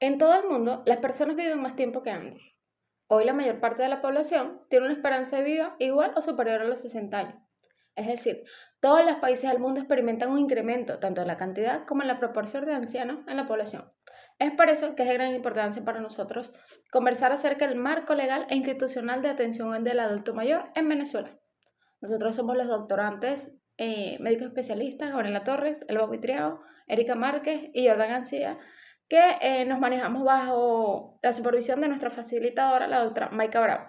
En todo el mundo, las personas viven más tiempo que antes. Hoy la mayor parte de la población tiene una esperanza de vida igual o superior a los 60 años. Es decir, todos los países del mundo experimentan un incremento tanto en la cantidad como en la proporción de ancianos en la población. Es por eso que es de gran importancia para nosotros conversar acerca del marco legal e institucional de atención del adulto mayor en Venezuela. Nosotros somos los doctorantes médicos especialistas, Gabriela Torres, Elba Buitriao, Erika Márquez y Jordan García, que nos manejamos bajo la supervisión de nuestra facilitadora, la doctora Maika Bravo.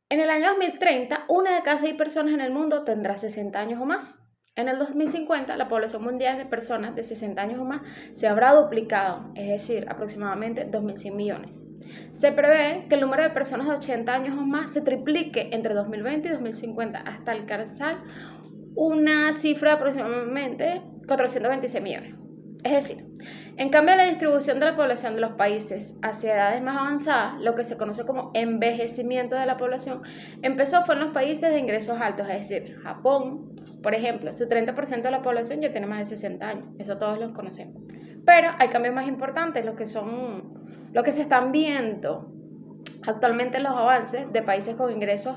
En el año 2030, una de cada 6 personas en el mundo tendrá 60 años o más. En el 2050, la población mundial de personas de 60 años o más se habrá duplicado, es decir, aproximadamente 2.100 millones. Se prevé que el número de personas de 80 años o más se triplique entre 2020 y 2050 hasta alcanzar una cifra de aproximadamente 426 millones. Es decir, en cambio de la distribución de la población de los países hacia edades más avanzadas, lo que se conoce como envejecimiento de la población, empezó fue en los países de ingresos altos, es decir, Japón, por ejemplo, su 30% de la población ya tiene más de 60 años, eso todos los conocemos. Pero hay cambios más importantes, los que se están viendo actualmente en los avances de países con ingresos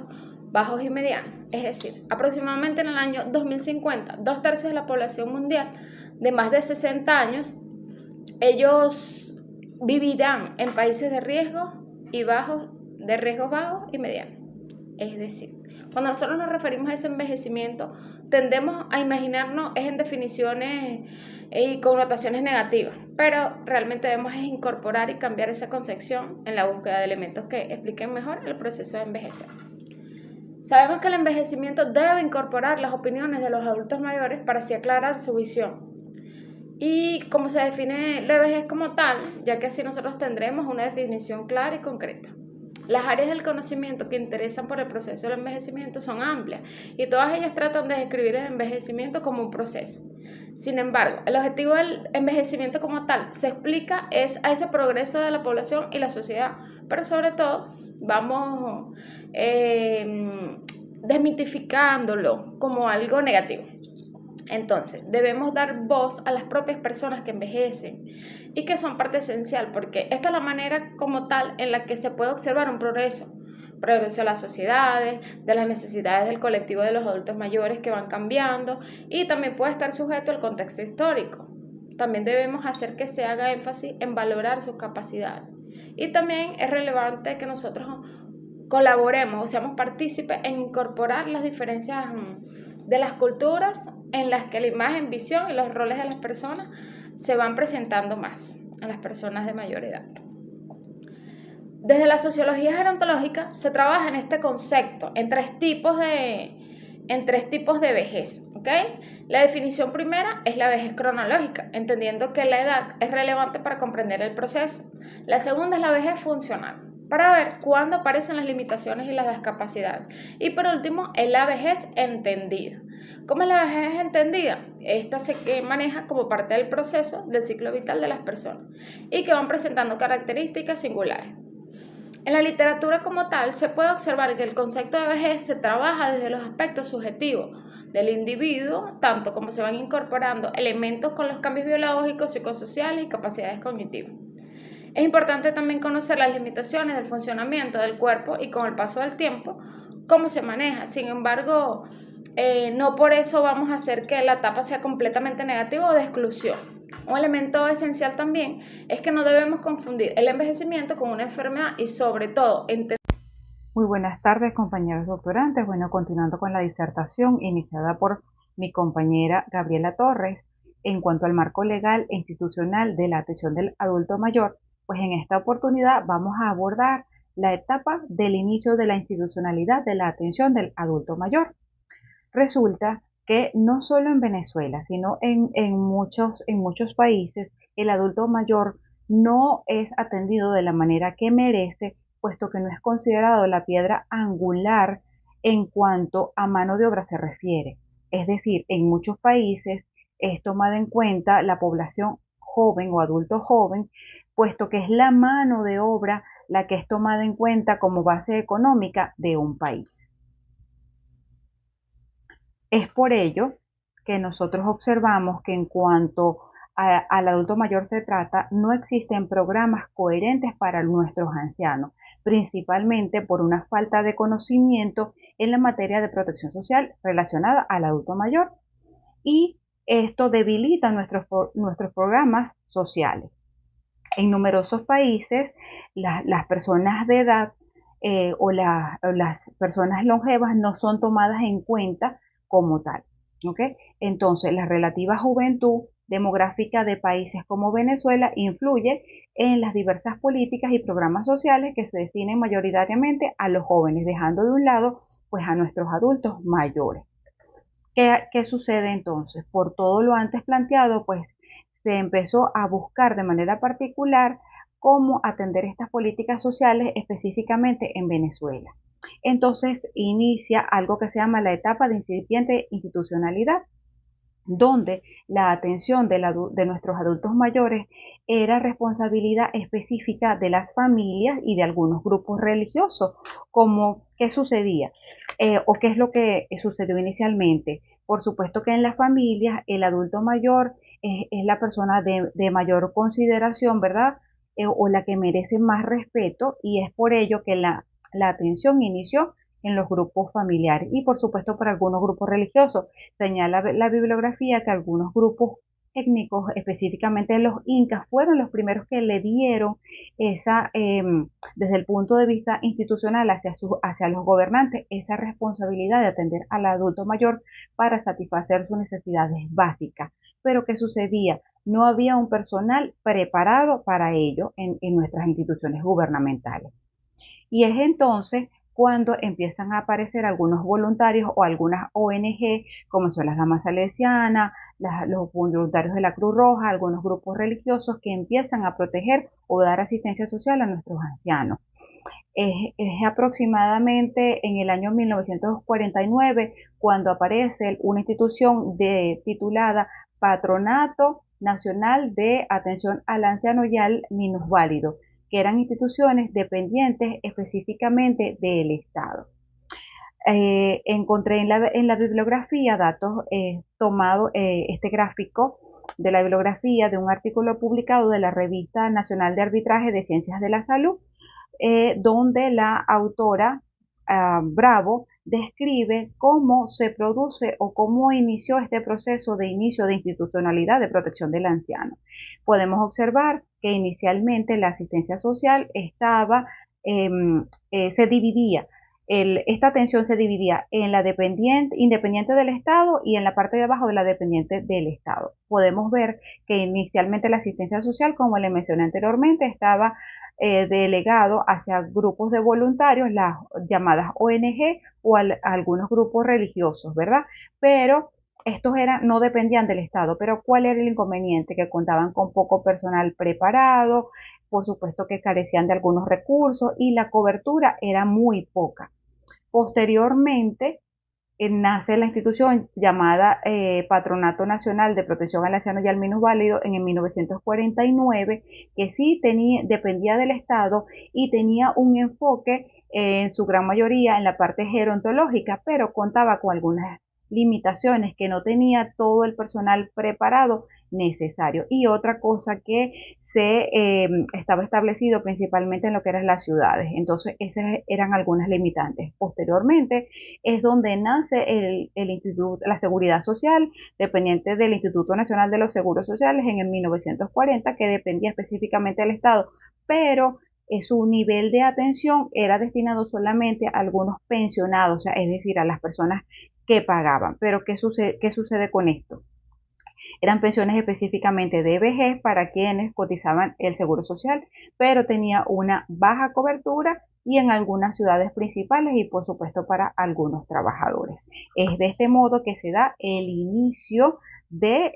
bajos y medianos. Es decir, aproximadamente en el año 2050, 2/3 de la población mundial de más de 60 años, ellos vivirán en países de riesgo y bajos, de riesgos bajos y medianos. Es decir, cuando nosotros nos referimos a ese envejecimiento, tendemos a imaginarnos es en definiciones y connotaciones negativas, pero realmente debemos incorporar y cambiar esa concepción en la búsqueda de elementos que expliquen mejor el proceso de envejecer. Sabemos que el envejecimiento debe incorporar las opiniones de los adultos mayores para así aclarar su visión. Y cómo se define la vejez como tal, ya que así nosotros tendremos una definición clara y concreta. Las áreas del conocimiento que interesan por el proceso del envejecimiento son amplias y todas ellas tratan de describir el envejecimiento como un proceso. Sin embargo, el objetivo del envejecimiento como tal se explica es a ese progreso de la población y la sociedad, pero sobre todo vamos desmitificándolo como algo negativo. Entonces, debemos dar voz a las propias personas que envejecen y que son parte esencial, porque esta es la manera como tal en la que se puede observar un progreso de las sociedades, de las necesidades del colectivo de los adultos mayores que van cambiando y también puede estar sujeto al contexto histórico. También debemos hacer que se haga énfasis en valorar sus capacidades. Y también es relevante que nosotros colaboremos o seamos partícipes en incorporar las diferencias de las culturas en las que la imagen, visión y los roles de las personas se van presentando más a las personas de mayor edad. Desde la sociología gerontológica se trabaja en este concepto en tres tipos de vejez, ¿ok? La definición primera es la vejez cronológica, entendiendo que la edad es relevante para comprender el proceso. La segunda es la vejez funcional, para ver cuándo aparecen las limitaciones y las discapacidades. Y por último, es la vejez entendida. ¿Cómo es la vejez entendida? Esta se maneja como parte del proceso del ciclo vital de las personas y que van presentando características singulares. En la literatura como tal se puede observar que el concepto de vejez se trabaja desde los aspectos subjetivos del individuo, tanto como se van incorporando elementos con los cambios biológicos, psicosociales y capacidades cognitivas. Es importante también conocer las limitaciones del funcionamiento del cuerpo y con el paso del tiempo, cómo se maneja. Sin embargo, no por eso vamos a hacer que la etapa sea completamente negativa o de exclusión. Un elemento esencial también es que no debemos confundir el envejecimiento con una enfermedad y sobre todo entender. Muy buenas tardes, compañeros doctorantes. Bueno, continuando con la disertación iniciada por mi compañera Gabriela Torres en cuanto al marco legal e institucional de la atención del adulto mayor, pues en esta oportunidad vamos a abordar la etapa del inicio de la institucionalidad de la atención del adulto mayor. Resulta que no solo en Venezuela, sino en muchos países, el adulto mayor no es atendido de la manera que merece, puesto que no es considerado la piedra angular en cuanto a mano de obra se refiere. Es decir, en muchos países es tomada en cuenta la población joven o adulto joven, puesto que es la mano de obra la que es tomada en cuenta como base económica de un país. Es por ello que nosotros observamos que en cuanto al adulto mayor se trata, no existen programas coherentes para nuestros ancianos, principalmente por una falta de conocimiento en la materia de protección social relacionada al adulto mayor, y esto debilita nuestros programas sociales. En numerosos países, las personas de edad o las personas longevas no son tomadas en cuenta como tal. ¿Okay? Entonces, la relativa juventud demográfica de países como Venezuela influye en las diversas políticas y programas sociales que se destinen mayoritariamente a los jóvenes, dejando de un lado pues a nuestros adultos mayores. ¿Qué sucede entonces? Por todo lo antes planteado, pues se empezó a buscar de manera particular cómo atender estas políticas sociales específicamente en Venezuela. Entonces inicia algo que se llama la etapa de incipiente institucionalidad, donde la atención de nuestros adultos mayores era responsabilidad específica de las familias y de algunos grupos religiosos. Como, ¿qué sucedía? ¿O qué es lo que sucedió inicialmente? Por supuesto que en las familias el adulto mayor es la persona de mayor consideración, ¿verdad? O la que merece más respeto, y es por ello que la atención inició en los grupos familiares y por supuesto por algunos grupos religiosos. Señala la bibliografía que algunos grupos étnicos, específicamente los incas, fueron los primeros que le dieron esa, desde el punto de vista institucional hacia los gobernantes, esa responsabilidad de atender al adulto mayor para satisfacer sus necesidades básicas. Pero ¿qué sucedía? No había un personal preparado para ello en nuestras instituciones gubernamentales. Y es entonces cuando empiezan a aparecer algunos voluntarios o algunas ONG, como son las Damas Salesianas, los voluntarios de la Cruz Roja, algunos grupos religiosos que empiezan a proteger o dar asistencia social a nuestros ancianos. Es aproximadamente en el año 1949 cuando aparece una institución titulada Patronato Nacional de Atención al Anciano y al Minusválido, que eran instituciones dependientes específicamente del Estado. Encontré en la bibliografía datos tomados, este gráfico de la bibliografía de un artículo publicado de la Revista Nacional de Arbitraje de Ciencias de la Salud, donde la autora Bravo describe cómo se produce o cómo inició este proceso de inicio de institucionalidad de protección del anciano. Podemos observar que inicialmente la asistencia social estaba, se dividía. Esta atención se dividía en la independiente del Estado y en la parte de abajo de la dependiente del Estado. Podemos ver que inicialmente la asistencia social, como le mencioné anteriormente, estaba delegado hacia grupos de voluntarios, las llamadas ONG o algunos grupos religiosos, ¿verdad? Pero estos no dependían del Estado. Pero ¿cuál era el inconveniente? Que contaban con poco personal preparado, por supuesto que carecían de algunos recursos y la cobertura era muy poca. Posteriormente, nace la institución llamada Patronato Nacional de Protección al Anciano y al Minusválido en el 1949, que sí dependía del Estado y tenía un enfoque en su gran mayoría en la parte gerontológica, pero contaba con algunas limitaciones, que no tenía todo el personal preparado necesario. Y otra cosa que estaba establecido principalmente en lo que eran las ciudades. Entonces, esas eran algunas limitantes. Posteriormente, es donde nace el Instituto, la Seguridad Social, dependiente del Instituto Nacional de los Seguros Sociales en el 1940, que dependía específicamente del Estado, pero su nivel de atención era destinado solamente a algunos pensionados, o sea, es decir, a las personas que pagaban. Pero ¿qué sucede con esto? Eran pensiones específicamente de vejez para quienes cotizaban el Seguro Social, pero tenía una baja cobertura y en algunas ciudades principales y por supuesto para algunos trabajadores. Es de este modo que se da el inicio de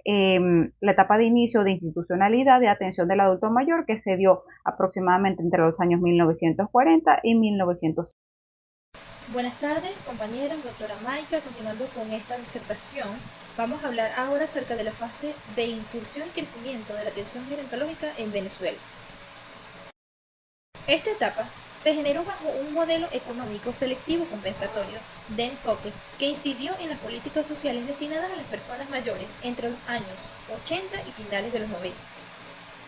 la etapa de inicio de institucionalidad de atención del adulto mayor, que se dio aproximadamente entre los años 1940 y 1950. Buenas tardes, compañeros, doctora Maika. Continuando con esta disertación, vamos a hablar ahora acerca de la fase de incursión y crecimiento de la atención gerontológica en Venezuela. Esta etapa se generó bajo un modelo económico selectivo compensatorio de enfoque que incidió en las políticas sociales destinadas a las personas mayores entre los años 80 y finales de los 90.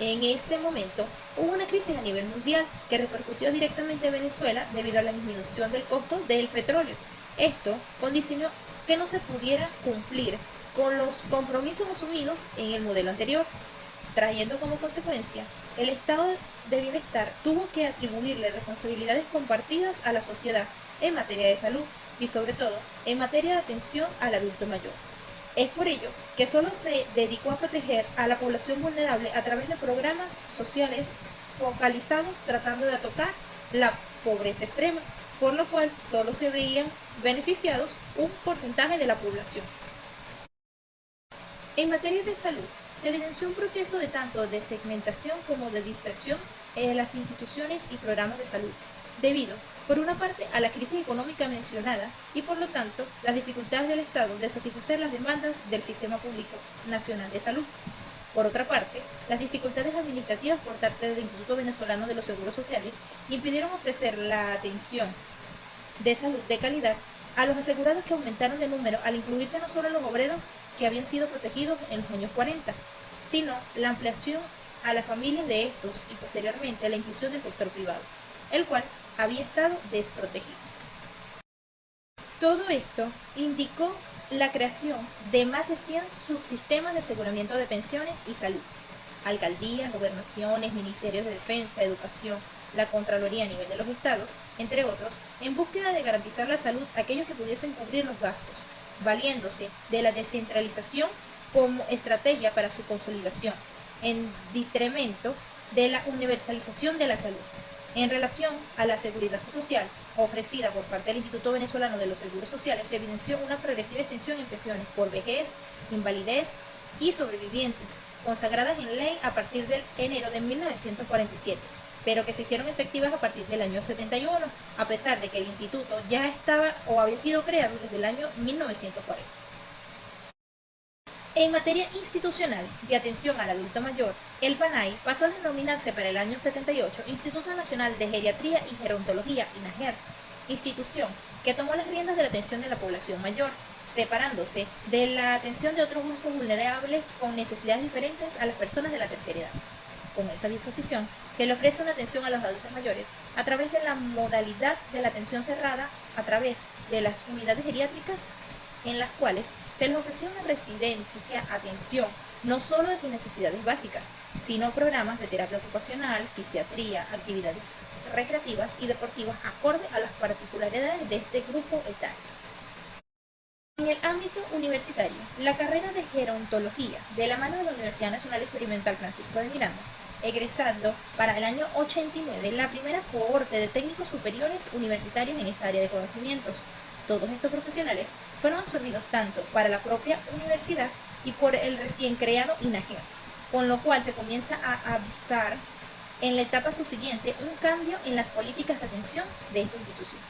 En ese momento hubo una crisis a nivel mundial que repercutió directamente en Venezuela debido a la disminución del costo del petróleo. Esto condicionó que no se pudiera cumplir con los compromisos asumidos en el modelo anterior, trayendo como consecuencia el estado de bienestar tuvo que atribuirle responsabilidades compartidas a la sociedad en materia de salud y sobre todo en materia de atención al adulto mayor. Es por ello que solo se dedicó a proteger a la población vulnerable a través de programas sociales focalizados tratando de tocar la pobreza extrema, por lo cual solo se veían beneficiados un porcentaje de la población. En materia de salud, se evidenció un proceso de tanto de segmentación como de dispersión en las instituciones y programas de salud, debido, por una parte, a la crisis económica mencionada y, por lo tanto, las dificultades del Estado de satisfacer las demandas del Sistema Público Nacional de Salud. Por otra parte, las dificultades administrativas por parte del Instituto Venezolano de los Seguros Sociales impidieron ofrecer la atención de salud de calidad a los asegurados, que aumentaron de número al incluirse no solo los obreros que habían sido protegidos en los años 40, sino la ampliación a las familias de estos y posteriormente la inclusión del sector privado, el cual había estado desprotegido. Todo esto indicó la creación de más de 100 subsistemas de aseguramiento de pensiones y salud, alcaldías, gobernaciones, ministerios de defensa, educación, la Contraloría a nivel de los estados, entre otros, en búsqueda de garantizar la salud a aquellos que pudiesen cubrir los gastos, valiéndose de la descentralización como estrategia para su consolidación, en detrimento de la universalización de la salud. En relación a la seguridad social ofrecida por parte del Instituto Venezolano de los Seguros Sociales, se evidenció una progresiva extensión en pensiones por vejez, invalidez y sobrevivientes, consagradas en ley a partir del enero de 1947, pero que se hicieron efectivas a partir del año 71, a pesar de que el instituto ya estaba o había sido creado desde el año 1940. En materia institucional de atención al adulto mayor, el PANAI pasó a denominarse para el año 78 Instituto Nacional de Geriatría y Gerontología, INAGER, institución que tomó las riendas de la atención de la población mayor, separándose de la atención de otros grupos vulnerables con necesidades diferentes a las personas de la tercera edad. Con esta disposición, se le ofrece una atención a los adultos mayores a través de la modalidad de la atención cerrada, a través de las unidades geriátricas, en las cuales se les ofrecía una residencia, atención, no solo de sus necesidades básicas, sino programas de terapia ocupacional, fisiatría, actividades recreativas y deportivas acorde a las particularidades de este grupo etario. En el ámbito universitario, la carrera de gerontología, de la mano de la Universidad Nacional Experimental Francisco de Miranda, egresando para el año 89 la primera cohorte de técnicos superiores universitarios en esta área de conocimientos. Todos estos profesionales fueron absorbidos tanto para la propia universidad y por el recién creado INAGER, con lo cual se comienza a avisar en la etapa subsiguiente un cambio en las políticas de atención de esta institución.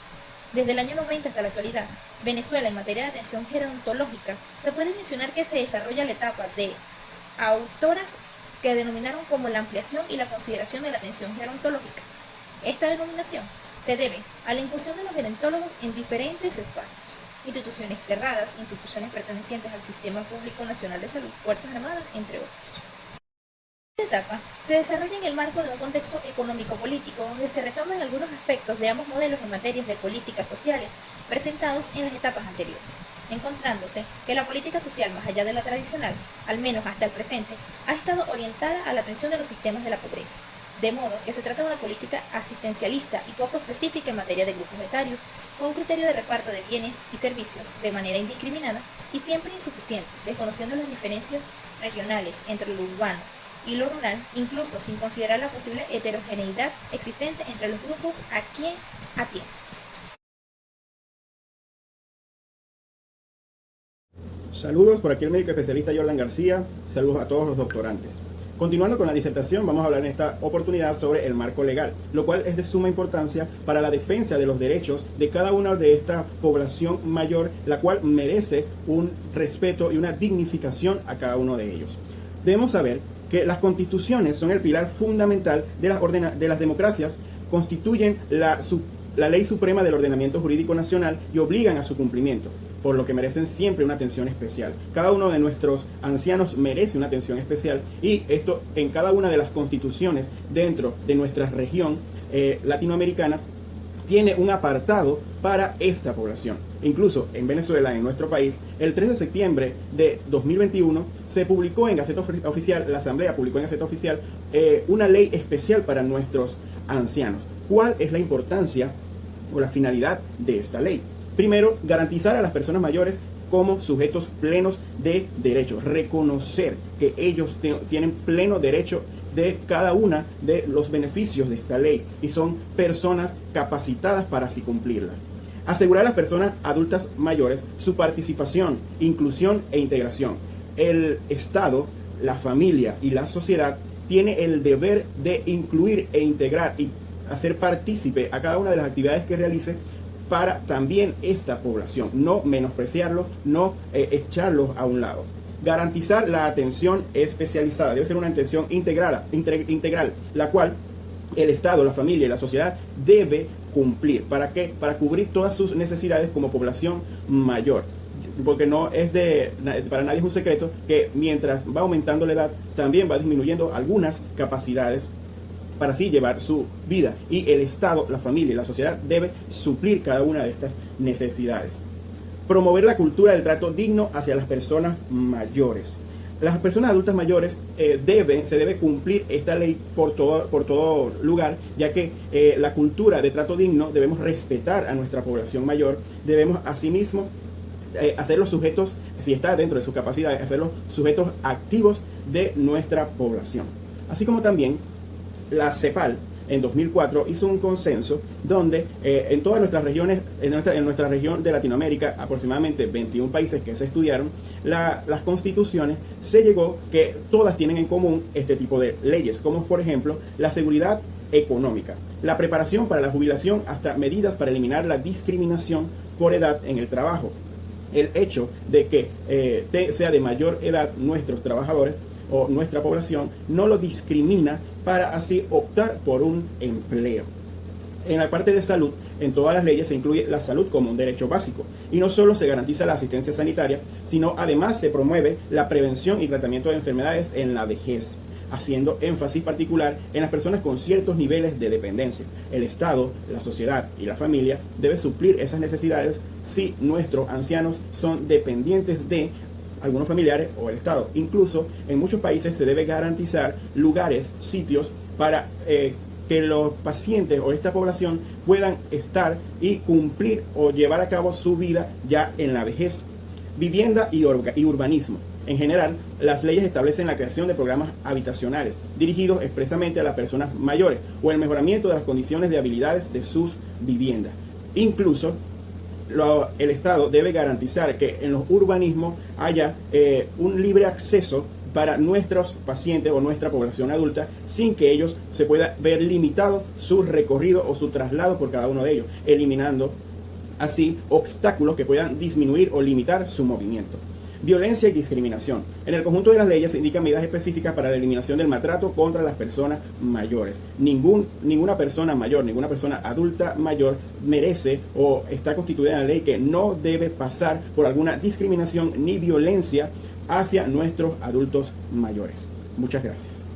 Desde el año 90 hasta la actualidad, Venezuela en materia de atención gerontológica se puede mencionar que se desarrolla la etapa de autoras que denominaron como la ampliación y la consideración de la atención gerontológica. Esta denominación se debe a la incursión de los gerontólogos en diferentes espacios, instituciones cerradas, instituciones pertenecientes al Sistema Público Nacional de Salud, Fuerzas Armadas, entre otros. Esta etapa se desarrolla en el marco de un contexto económico-político donde se retoman algunos aspectos de ambos modelos en materias de políticas sociales presentados en las etapas anteriores, encontrándose que la política social, más allá de la tradicional, al menos hasta el presente, ha estado orientada a la atención de los sistemas de la pobreza, de modo que se trata de una política asistencialista y poco específica en materia de grupos etarios, con un criterio de reparto de bienes y servicios de manera indiscriminada y siempre insuficiente, desconociendo las diferencias regionales entre lo urbano y lo rural, incluso sin considerar la posible heterogeneidad existente entre los grupos a quien atiende. Saludos, por aquí el médico especialista Jordan García. Saludos a todos los doctorantes. Continuando con la disertación, vamos a hablar en esta oportunidad sobre el marco legal, lo cual es de suma importancia para la defensa de los derechos de cada una de esta población mayor, la cual merece un respeto y una dignificación a cada uno de ellos. Debemos saber que las constituciones son el pilar fundamental de las democracias, constituyen la ley suprema del ordenamiento jurídico nacional y obligan a su cumplimiento, por lo que merecen siempre una atención especial. Cada uno de nuestros ancianos merece una atención especial, y esto en cada una de las constituciones dentro de nuestra región latinoamericana tiene un apartado para esta población. Incluso en Venezuela, en nuestro país, el 3 de septiembre de 2021 se publicó en Gaceta Oficial, la Asamblea publicó en Gaceta Oficial una ley especial para nuestros ancianos. ¿Cuál es la importancia o la finalidad de esta ley? Primero, garantizar a las personas mayores como sujetos plenos de derechos, reconocer que ellos tienen pleno derecho de cada una de los beneficios de esta ley y son personas capacitadas para así cumplirla. Asegurar a las personas adultas mayores su participación, inclusión e integración. El Estado, la familia y la sociedad tiene el deber de incluir e integrar y hacer partícipe a cada una de las actividades que realice para también esta población, no menospreciarlo, no echarlos a un lado. Garantizar la atención especializada, debe ser una atención integral, la cual el Estado, la familia y la sociedad debe cumplir. ¿Para qué? Para cubrir todas sus necesidades como población mayor. Porque para nadie es un secreto que mientras va aumentando la edad, también va disminuyendo algunas capacidades para así llevar su vida. Y el Estado, la familia y la sociedad debe suplir cada una de estas necesidades. Promover la cultura del trato digno hacia las personas mayores. Las personas adultas mayores se debe cumplir esta ley por todo lugar, ya que la cultura de trato digno debemos respetar a nuestra población mayor, debemos asimismo hacerlos sujetos, si está dentro de sus capacidades, hacerlos sujetos activos de nuestra población. Así como también la CEPAL en 2004 hizo un consenso donde en todas nuestras regiones, en nuestra región de Latinoamérica, aproximadamente 21 países que se estudiaron, las constituciones, se llegó que todas tienen en común este tipo de leyes, como por ejemplo la seguridad económica, la preparación para la jubilación, hasta medidas para eliminar la discriminación por edad en el trabajo. El hecho de que sea de mayor edad nuestros trabajadores o nuestra población no lo discrimina para así optar por un empleo. En la parte de salud, en todas las leyes se incluye la salud como un derecho básico, y no solo se garantiza la asistencia sanitaria, sino además se promueve la prevención y tratamiento de enfermedades en la vejez, haciendo énfasis particular en las personas con ciertos niveles de dependencia. El Estado, la sociedad y la familia deben suplir esas necesidades si nuestros ancianos son dependientes de algunos familiares o el Estado. Incluso en muchos países se debe garantizar lugares, sitios para que los pacientes o esta población puedan estar y cumplir o llevar a cabo su vida ya en la vejez. Vivienda y urbanismo. En general, las leyes establecen la creación de programas habitacionales dirigidos expresamente a las personas mayores o el mejoramiento de las condiciones de habilidades de sus viviendas. Incluso el Estado debe garantizar que en los urbanismos haya un libre acceso para nuestros pacientes o nuestra población adulta, sin que ellos se pueda ver limitado su recorrido o su traslado por cada uno de ellos, eliminando así obstáculos que puedan disminuir o limitar su movimiento. Violencia y discriminación. En el conjunto de las leyes se indican medidas específicas para la eliminación del maltrato contra las personas mayores. Ninguna persona mayor, ninguna persona adulta mayor merece o está constituida en la ley que no debe pasar por alguna discriminación ni violencia hacia nuestros adultos mayores. Muchas gracias.